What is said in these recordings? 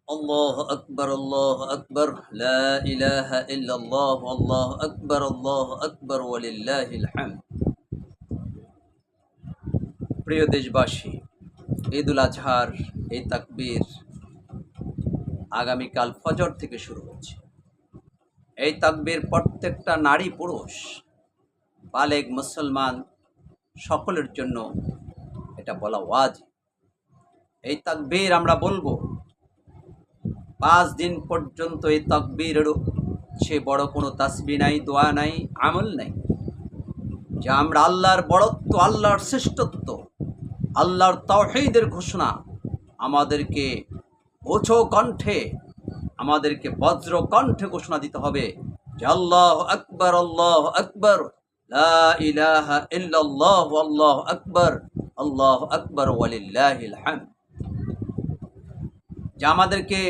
আল্লাহ আকবর আল্লাহ আকবর লা ইলাহা ইল্লাল্লাহ আল্লাহ আকবর ওয়ালিল্লাহিল হামদ। প্রিয় দেশবাসী, ঈদুল আজহার এই তাকবীর আগামীকাল ফজর থেকে শুরু হচ্ছে। এই তাকবীর প্রত্যেকটা নারী পুরুষ বালেগ মুসলমান সকলের জন্য এটা বলা ওয়াজিব। এই তাকবীর আমরা বলবো 5 দিন পর্যন্ত। এই তাকবীরের সে বড় কোনো তাসবিহ নাই, দোয়া নাই, আমল নাই, যে আমরা আল্লাহর বড়ত্ব, আল্লাহর শ্রেষ্ঠত্ব, আল্লাহর তাওহীদের ঘোষণা আমাদেরকে উঁচু কণ্ঠে, আমাদেরকে বজ্র কণ্ঠে ঘোষণা দিতে হবে যে আল্লাহ আকবর লা ইলাহা ইল্লাল্লাহ আল্লাহ আকবর ওয়ালিল্লাহিল হামদ। যে আমাদেরকে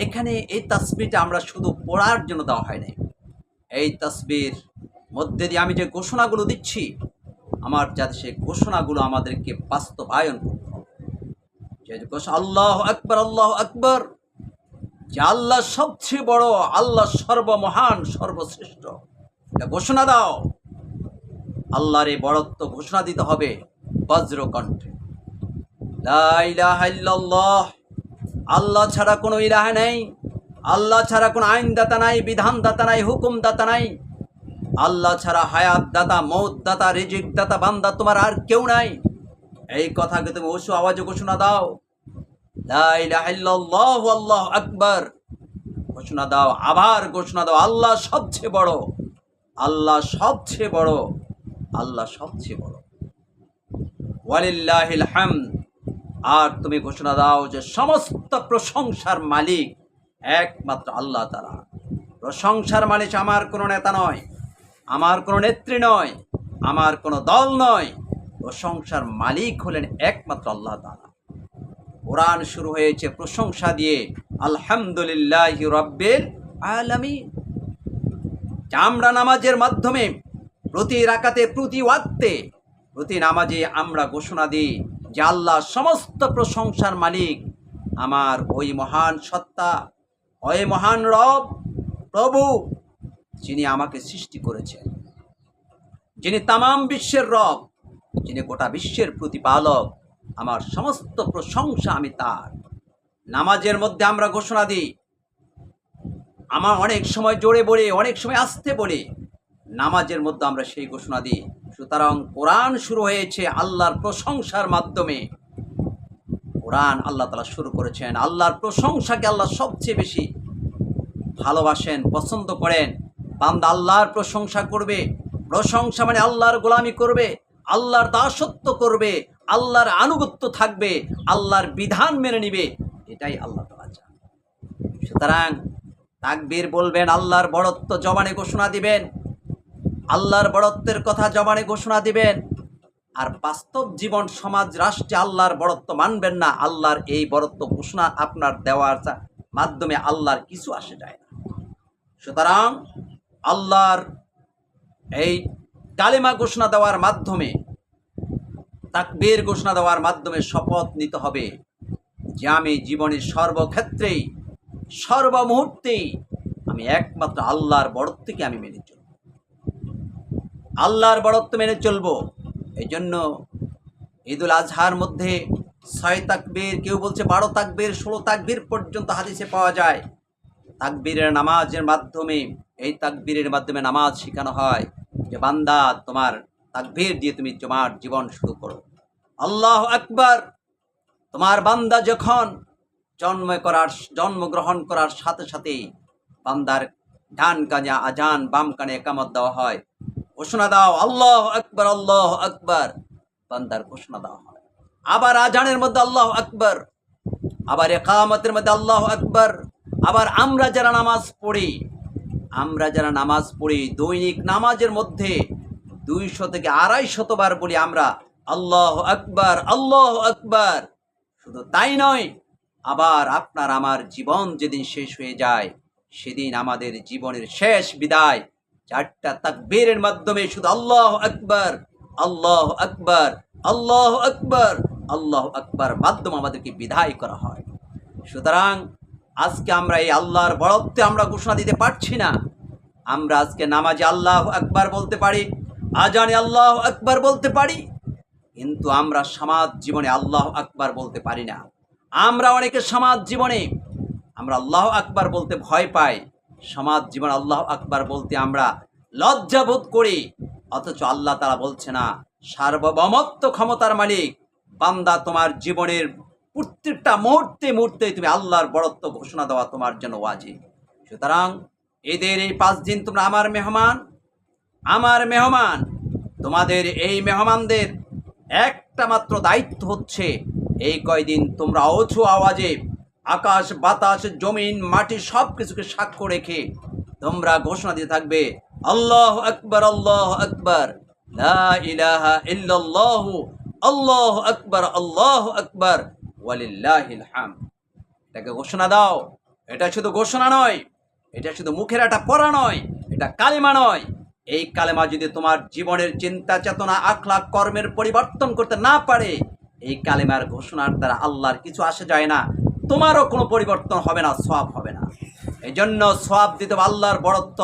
এখানে এই তাসবিহটা আমরা শুধু পড়ার জন্য দেওয়া হয় নাই। এই তাসবিহর মধ্যে দিয়ে আমি যে ঘোষণাগুলো দিচ্ছি, আমার যাতে সেই ঘোষণাগুলো আমাদেরকে বাস্তবায়ন করতে হবে। যে আল্লাহ আকবর, যে আল্লাহ সবচেয়ে বড়, আল্লাহ সর্বমহান, সর্বশ্রেষ্ঠ, এটা ঘোষণা দাও। আল্লাহর এই বড়ত্ব ঘোষণা দিতে হবে বজ্র কণ্ঠে। লা ইলাহা ইল্লাল্লাহ, আল্লাহ ছাড়া কোনো ইলাহ নেই, আল্লাহ ছাড়া কোনো আইনদাতা নাই, বিধানদাতা নাই, হুকুমদাতা নাই। আল্লাহ ছাড়া হায়াত দাতা, মৌত দাতা, রিজিক দাতা, বান্দা তোমার আর কেউ নাই। এই কথাকে তুমি উঁচু আওয়াজে ঘোষণা দাও। লা ইলাহা ইল্লাল্লাহু আল্লাহু আকবার ঘোষণা দাও। আবার ঘোষণা দাও আল্লাহ সবচেয়ে বড়, আল্লাহ সবচেয়ে বড়, আল্লাহ সবচেয়ে বড়, ওয়ালিল্লাহিল হামদ। আর তুমি ঘোষণা দাও যে সমস্ত প্রশংসার মালিক একমাত্র আল্লাহ তাআলা। প্রশংসার মালিক আমার কোনো নেতা নয়, আমার কোনো নেত্রী নয়, আমার কোনো দল নয়। প্রশংসার মালিক হলেন একমাত্র আল্লাহ তাআলা। কোরআন শুরু হয়েছে প্রশংসা দিয়ে, আলহামদুলিল্লাহি রাব্বিল আলামিন। আমরা নামাজের মাধ্যমে প্রতি রাকাতে, প্রতি ওয়াক্তে, প্রতি নামাজে আমরা ঘোষণা দিই যে আল্লাহ সমস্ত প্রশংসার মালিক, আমার ওই মহান সত্তা, ওই মহান রব, প্রভু, যিনি আমাকে সৃষ্টি করেছেন, যিনি তামাম বিশ্বের রব, যিনি গোটা বিশ্বের প্রতিপালক। আমার সমস্ত প্রশংসা আমি তার। নামাজের মধ্যে আমরা ঘোষণা দিই, আমার অনেক সময় জোরে বলে, অনেক সময় আস্তে বলে, নামাজের মধ্যে আমরা সেই ঘোষণা দিই। সুতরাং কোরআন শুরু হয়েছে আল্লাহর প্রশংসার মাধ্যমে। কোরআন আল্লাহ তাআলা শুরু করেছেন। আল্লাহর প্রশংসাকে আল্লাহ সবচেয়ে বেশি ভালোবাসেন, পছন্দ করেন। বান্দা আল্লাহর প্রশংসা করবে, প্রশংসা মানে আল্লাহর গোলামি করবে, আল্লাহর দাসত্ব করবে, আল্লাহর আনুগত্য থাকবে, আল্লাহর বিধান মেনে নিবে, এটাই আল্লাহ তাআলা চান। সুতরাং তাকবীর বলবেন, আল্লাহর বড়ত্ব জবানে ঘোষণা দিবেন, আল্লাহর বড়ত্বের কথা জবানে ঘোষণা দিবেন। আর বাস্তব জীবন, সমাজ, রাষ্ট্রে আল্লাহর বড়ত্ব মানবেন না। আল্লাহর এই বড়ত্ব ঘোষণা আপনার দেওয়ার মাধ্যমে আল্লাহর কিছু আসে যায় না। সুতরাং আল্লাহর এই কালেমা ঘোষণা দেওয়ার মাধ্যমে, তাকবীর ঘোষণা দেওয়ার মাধ্যমে শপথ নিতে হবে যে আমি জীবনের সর্বক্ষেত্রেই, সর্বমুহূর্তেই আমি একমাত্র আল্লাহর বড়ত্বকে আমি মেনে চলব, আল্লাহর বড়ত্ব মেনে চলব। এই জন্য ঈদুল আজহার মধ্যে 6 তাকবীর, কেউ বলছে 12 তাকবীর, 16 তাকবীর পর্যন্ত হাদিসে পাওয়া যায়। তাকবীরের নামাজের মাধ্যমে, এই তাকবীরের মাধ্যমে নামাজ শেখানো হয় যে বান্দা তোমার তাকবীর দিয়ে তুমি তোমার জীবন শুরু করো। আল্লাহু আকবার। তোমার বান্দা যখন জন্মগ্রহণ করার সাথে সাথেই বান্দার ডান কানে আজান, বাম কানে ইকামত দেওয়া হয়। ঘোষণা দাও আল্লাহু আকবার, বান্দার ঘোষণা দেওয়া হয়। আবার আজানের মধ্যে আল্লাহু আকবার, আবার ইকামতের মধ্যে আল্লাহু আকবার। আবার আমরা যারা নামাজ পড়ি, দৈনিক নামাজের মধ্যে 200 থেকে 250 বার বলি আমরা আল্লাহু আকবার। শুধু তাই নয়, আবার আপনার আমার জীবন যেদিন শেষ হয়ে যায়, সেদিন আমাদের জীবনের শেষ বিদায় 4টা তাকবীরের মাধ্যমে শুধু আল্লাহু আকবার, আল্লাহু আকবার, আল্লাহু আকবার, আল্লাহু আকবার মাধ্যমে আমাদেরকে বিদায় করা হয়। সুতরাং আজকে আমরা এই আল্লাহর বড়ত্বে আমরা ঘোষণা দিতে পারছি না। আমরা আজকে নামাজে আল্লাহু আকবার বলতে পারি, আজানে আল্লাহু আকবার বলতে পারি, কিন্তু আমরা সমাজ জীবনে আল্লাহু আকবার বলতে পারি না। আমরা অনেকে সমাজ জীবনে আমরা আল্লাহু আকবার বলতে ভয় পাই, সমাজ জীবন আল্লাহু আকবার বলতে আমরা লজ্জা বোধ করি। অথচ আল্লাহ তাআলা বলছে না, সার্বভৌমত্ব ক্ষমতার মালিক বান্দা, তোমার জীবনের প্রত্যেকটা মুহূর্তে মুহূর্তে তুমি আল্লাহর বড়ত্ব ঘোষণা দেওয়া তোমার জন্য ওয়াজিব। সুতরাং এদের এই 5 দিন তোমরা আমার মেহমান। তোমাদের এই মেহমানদের একটা মাত্র দায়িত্ব হচ্ছে, এই কয়দিন তোমরা উঁচু আওয়াজে আকাশ বাতাস জমিন মাটি সব কিছুকে সাক্ষ্য রেখে তোমরা ঘোষণা দিয়ে থাকবে, আল্লাহু আকবার, আল্লাহু আকবার, লা ইলাহা ইল্লাল্লাহু, আল্লাহু আকবার, আল্লাহু আকবার, ওয়ালিল্লাহিল হামদ। এটাকে ঘোষণা দাও। এটা শুধু ঘোষণা নয়, এটা শুধু মুখের একটা পড়া নয়, এটা কালেমা নয়। এই কালেমা যদি তোমার জীবনের চিন্তা চেতনা আখলাক কর্মের পরিবর্তন করতে না পারে, এই কালেমার ঘোষণার দ্বারা আল্লাহর কিছু আসে যায় না, তোমারও কোনো পরিবর্তন হবে না, সওয়াব হবে না। এই জন্য সওয়াব দিতে হবে আল্লাহর বড়ত্ব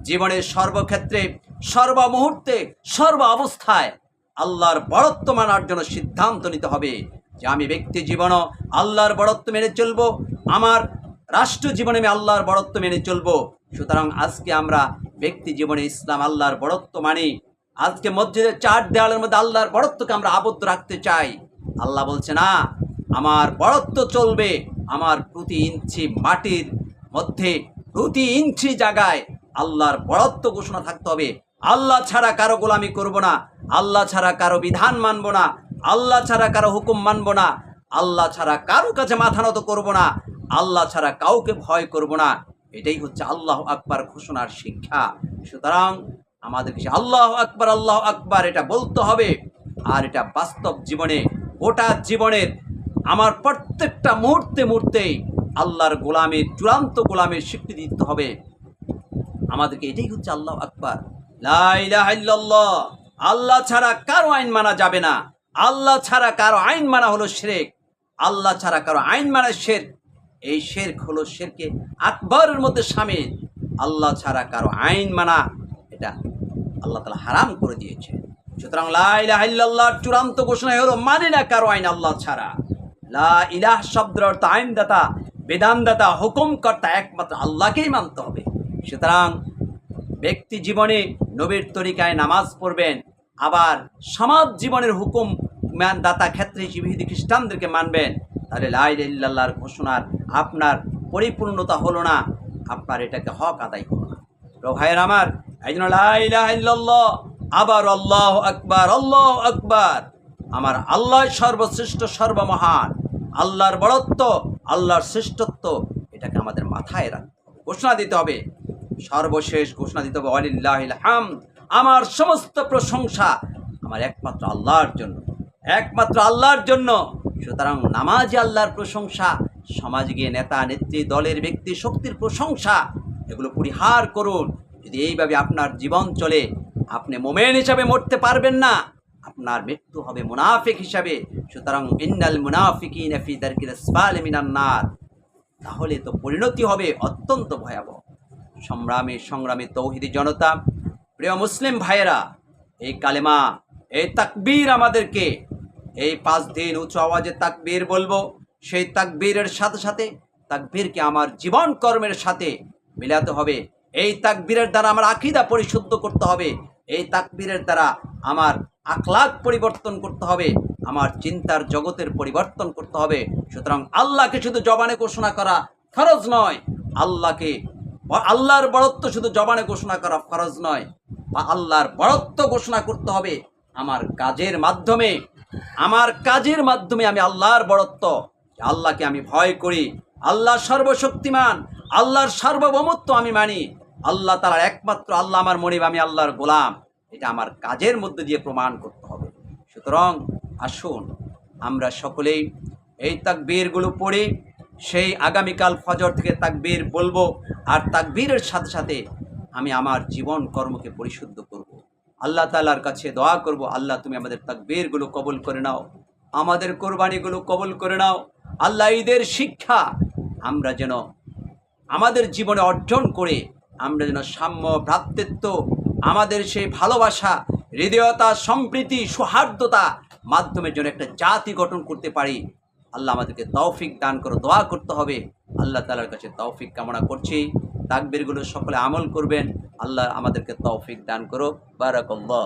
জীবনের সর্বক্ষেত্রে, সর্বমুহূর্তে, সর্ব অবস্থায় আল্লাহর বড়ত্ব মানার জন্য সিদ্ধান্ত নিতে হবে যে আমি ব্যক্তি জীবনও আল্লাহর বড়ত্ব মেনে চলবো, আমার রাষ্ট্র জীবনে আমি আল্লাহর বড়ত্ব মেনে চলবো। সুতরাং আজকে আমরা ব্যক্তি জীবনে ইসলাম আল্লাহর বড়ত্ব মানি। আজকে মসজিদের 4 দেওয়ালের মধ্যে আল্লাহর বড়ত্বকে আমরা আবদ্ধ রাখতে চাই। আল্লাহ বলছে না, আমার বড়ত্ব চলবে আমার প্রতি ইঞ্চি মাটির মধ্যে, প্রতি ইঞ্চি জায়গায় আল্লাহর বড়ত্ব ঘোষণা থাকতে হবে। আল্লাহ ছাড়া কারো গোলামি করব না, আল্লাহ ছাড়া কারো বিধান মানব না, আল্লাহ ছাড়া কারো হুকুম মানব না, আল্লাহ ছাড়া কারো কাছে মাথা নত করব না, আল্লাহ ছাড়া কাউকে ভয় করব না। এটাই হচ্ছে আল্লাহু আকবার ঘোষণার শিক্ষা। সুতরাং আমাদেরকে আল্লাহু আকবার, আল্লাহু আকবার এটা বলতে হবে। আর এটা বাস্তব জীবনে, গোটা জীবনের আমার প্রত্যেকটা মুহূর্তে মুহূর্তেই আল্লাহর গোলামের, চূড়ান্ত গোলামের স্বীকৃতি দিতে হবে আমাদেরকে। এটাই হচ্ছে আল্লাহু আকবার, লা ইলাহা ইল্লাল্লাহ। আল্লাহ ছাড়া কারো আইন মানা যাবে না, আল্লাহ ছাড়া কারো আইন মানা হলো শিরক, আল্লাহ ছাড়া কারো আইন মানা শিরক। এই শিরক হলো শিরকে আকবরের মধ্যে শামিল। আল্লাহ ছাড়া কারো আইন মানা এটা আল্লাহ তাআলা হারাম করে দিয়েছে। সুতরাং লা ইলাহা ইল্লাল্লাহর চূড়ান্ত ঘোষণা হলো মানি না কারো আইন আল্লাহ ছাড়া। লা ইলাহ শব্দের অর্থ আইনদাতা, বিধানদাতা, হুকুমকর্তা একমাত্র আল্লাহকেই মানতে হবে। সুতরাং ব্যক্তি জীবনে নবীর তরিকায় নামাজ পড়বেন, আবার সমাজ জীবনের হুকুম দাতা ক্ষেত্রে ইহুদি খ্রিস্টানদেরকে মানবেন, তাহলে লা ইলাহা ইল্লাল্লাহর ঘোষণার আপনার পরিপূর্ণতা হলো না, আপনার এটাকে হক আদায় হলো না। তো ভাইয়ের আমার, এই জন্য লা ইলাহা ইল্লাল্লাহ, আবার আল্লাহু আকবার, আল্লাহু আকবার। আমার আল্লাহ সর্বশ্রেষ্ঠ, সর্বমহান, আল্লাহর বড়ত্ব, আল্লাহর শ্রেষ্ঠত্ব, এটাকে আমাদের মাথায় রাখতে হবে, ঘোষণা দিতে হবে। সর্বশেষ ঘোষণা দিতে হবে, ওয়ালিল্লাহিল হামদ, আমার সমস্ত প্রশংসা আমার একমাত্র আল্লাহর জন্য, একমাত্র আল্লাহর জন্য। সুতরাং নামাজে আল্লাহর প্রশংসা, সমাজে গিয়ে নেতা নেত্রী, দলের ব্যক্তি শক্তির প্রশংসা, এগুলো পরিহার করুন। যদি এইভাবে আপনার জীবন চলে, আপনি মোমেন হিসাবে মরতে পারবেন না, আপনার মৃত্যু হবে মুনাফিক হিসাবে। সুতরাং ইন্নাল মুনাফিকিনা ফি দারকিল আসফালি মিনান নার, তাহলে তো পরিণতি হবে অত্যন্ত ভয়াবহ। সংগ্রামী তৌহিদি জনতা, প্রিয় মুসলিম ভাইয়েরা, এই কালেমা, এই তাকবীর আমাদেরকে এই 5 দিন উঁচু আওয়াজে তাকবীর বলবো। সেই তাকবীরের সাথে সাথে তাকবীরকে আমার জীবন কর্মের সাথে মিলাতে হবে। এই তাকবীরের দ্বারা আমার আকীদা পরিশুদ্ধ করতে হবে। এই তাকবীরের দ্বারা আমার আখলাক পরিবর্তন করতে হবে, আমার চিন্তার জগতের পরিবর্তন করতে হবে। সুতরাং আল্লাহকে শুধু জবানে ঘোষণা করা ফরজ নয়, আল্লাহর বড়ত্ব শুধু জবানে ঘোষণা করা ফরজ নয়, বা আল্লাহর বড়ত্ব ঘোষণা করতে হবে আমার কাজের মাধ্যমে। আমার কাজের মাধ্যমে আমি আল্লাহর বড়ত্ব, আল্লাহকে আমি ভয় করি, আল্লাহ সর্বশক্তিমান, আল্লাহর সার্বভৌমত্ব আমি মানি, আল্লাহ তাআলার একমাত্র আল্লাহ আমার মনিব, আমি আল্লাহর গোলাম, এটা আমার কাজের মধ্যে দিয়ে প্রমাণ করতে হবে। সুতরাং আসুন আমরা সকলেই এই তাকবীরগুলো পড়ি। সেই আগামীকাল ফজর থেকে তাকবীর বলবো, আর তাকবীরের সাথে সাথে আমি আমার জীবন কর্মকে পরিশুদ্ধ করব। আল্লাহ তাআলার কাছে দোয়া করব, আল্লাহ তুমি আমাদের তাকবীরগুলো কবুল করে নাও, আমাদের কোরবানিগুলো কবুল করে নাও, আল্লাহ ঈদের শিক্ষা আমরা যেন আমাদের জীবনে অর্জন করে আমরা যেন সাম্য, ভ্রাতৃত্ব, আমাদের সেই ভালোবাসা, হৃদয়তা, সম্প্রীতি, সৌহার্দ্যতা মাধ্যমে যেন একটা জাতি গঠন করতে পারি। আল্লাহ আমাদেরকে তৌফিক দান করো, দোয়া করতে হবে। আল্লাহ তাআলার কাছে তৌফিক কামনা করছি। তাকবীরগুলো সকলে আমল করবেন। আল্লাহ আমাদেরকে তৌফিক দান করো। বারাকাল্লাহ।